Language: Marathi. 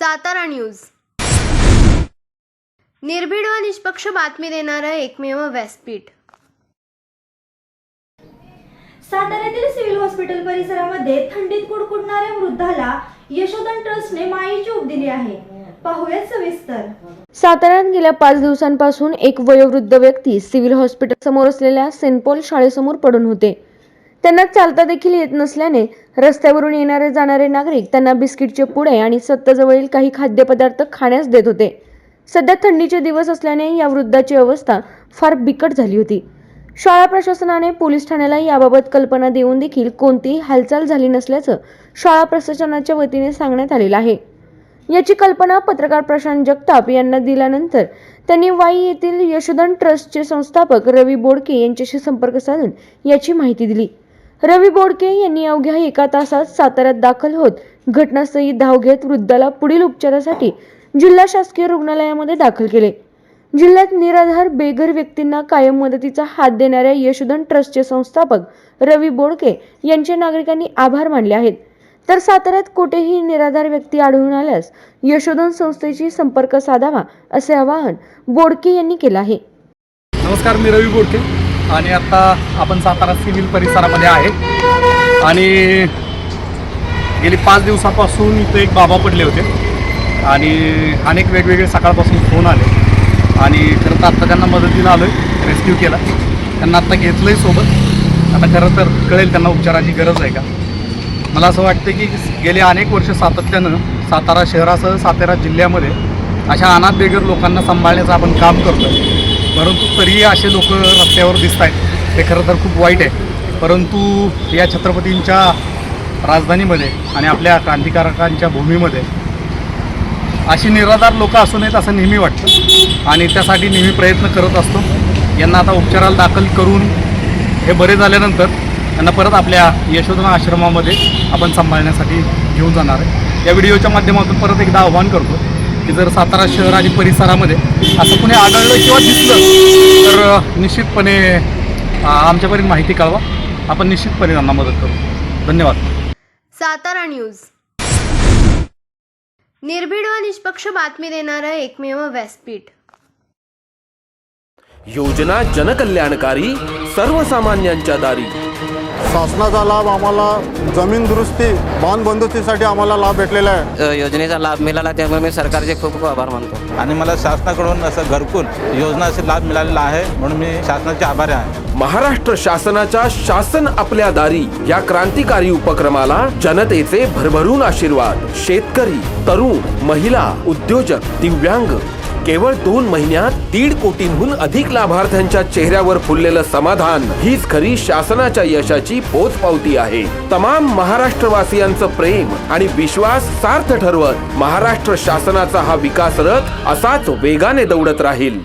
सातारा न्यूज, निर्भीड व निष्पक्ष बातमी देणारा एकमेव व्यासपीठ। साताऱ्यातील सिव्हिल हॉस्पिटल परिसरामध्ये थंडीत कुडकुडणाऱ्या वृद्धाला यशोधन ट्रस्टने मायेची उब दिली आहे। पाहूया सविस्तर। साताऱ्यात गेल्या 5 दिवसांपासून एक वयोवृद्ध व्यक्ती सिव्हिल हॉस्पिटल समोर असलेल्या सेंट पॉल शाळेसमोर पडून होते। त्यांना चालता देखील येत नसल्याने रस्त्यावरून येणारे जाणारे नागरिक त्यांना बिस्किटचे पुडे आणि सत्ताजवळील काही खाद्यपदार्थ खाण्यास देत होते। सध्या थंडीचे दिवस असल्याने या वृद्धाची अवस्था फार बिकट झाली होती। शाळा प्रशासनाने पोलीस ठाण्याला याबाबत कल्पना देऊन देखील कोणतीही हालचाल झाली नसल्याचं शाळा प्रशासनाच्या वतीने सांगण्यात आलेलं आहे। याची कल्पना पत्रकार प्रशांत जगताप यांना दिल्यानंतर त्यांनी वाई येथील यशोधन ट्रस्टचे संस्थापक रवी बोडके यांच्याशी संपर्क साधून याची माहिती दिली। रवी बोडके यांनी अवघ्या 1 तासात साताऱ्यात दाखल होत घटनास्थळी धाव घेत वृद्धाला पुढील उपचारासाठी जिल्हा शासकीय रुग्णालयामध्ये दाखल केले। जिल्ह्यात निराधार बेघर व्यक्तींना कायम मदतीचा हात देणाऱ्या यशोधन ट्रस्टचे संस्थापक रवी बोडके यांचे नागरिकांनी आभार मानले आहेत। तर साताऱ्यात कुठेही निराधार व्यक्ती आढळून आल्यास यशोधन संस्थेशी संपर्क साधावा असे आवाहन बोडके यांनी केले आहे। नमस्कार, मी रवी बोडके आणि आता आपण सातारा सिव्हिल परिसरामध्ये आहे आणि गेली 5 दिवसापासून इथे एक बाबा पडले होते आणि अनेक वेगवेगळे सकाळपासून फोन आले आणि खरं तर आत्ता त्यांना मदतीला आलो आहे, रेस्क्यू केला, त्यांना आत्ता घेतलं आहे सोबत। आता खरं तर कळेल त्यांना उपचाराची गरज आहे का। मला असं वाटतं की गेले अनेक वर्ष सातत्यानं सातारा शहरासह सातारा जिल्ह्यामध्ये अशा अनाथ बेघर लोकांना सांभाळण्याचं आपण काम करतो आहे, परंतु तरीही असे लोक रस्त्यावर दिसत आहेत, ते खरं तर खूप वाईट आहे। परंतु या छत्रपतींच्या राजधानीमध्ये आणि आपल्या क्रांतिकारकांच्या भूमीमध्ये अशी निराधार लोक असू नयेत असं नेहमी वाटतं आणि त्यासाठी नेहमी प्रयत्न करत असतो। यांना आता उपचाराला दाखल करून हे बरे झाल्यानंतर त्यांना परत आपल्या यशोधन आश्रमामध्ये आपण सांभाळण्यासाठी घेऊन जाणार आहे। या व्हिडिओच्या माध्यमातून परत एकदा आवाहन करतो की जर सातारा शहर आणि परिसरामध्ये असं कुणी आढळलं किंवा दिसलं तर निश्चितपणे आमच्यापर्यंत माहिती कळवा, आपण निश्चितपणे त्यांना मदत करू। धन्यवाद। सातारा न्यूज, निर्भीड व निष्पक्ष बातमी देणारा एकमेव व्यासपीठ। योजना जनकल्याणकारी, सर्वसामान्यांच्या दारी। शासनाचा लाभ आम्हाला जमीन दुरुस्ती बांध बंदुस्तीसाठी आम्हाला लाभ भेटलेला आहे। योजनेचा लाभ मिळाला त्यामुळे मी सरकारचे खूप खूप आभार मानतो आणि मला शासनाकडून असं घरकुल योजनाचा लाभ मिळालेला आहे म्हणून मी शासनाचे आभारी आहे। महाराष्ट्र शासनाच्या शासन आपल्या दारी या क्रांतिकारी उपक्रमाला जनतेचे भरभरून आशीर्वाद। शेतकरी, तरुण, महिला, उद्योजक, दिव्यांग, केवळ 2 महिन्यात 1.5 कोटींहून अधिक लाभार्थ्यांच्या चेहऱ्यावर फुललेलं समाधान हीच खरी शासनाच्या यशाची पोचपावती आहे। तमाम महाराष्ट्रवासियांचं प्रेम आणि विश्वास सार्थ ठरवत महाराष्ट्र शासनाचा हा विकास रथ असाच वेगाने दौडत राहील।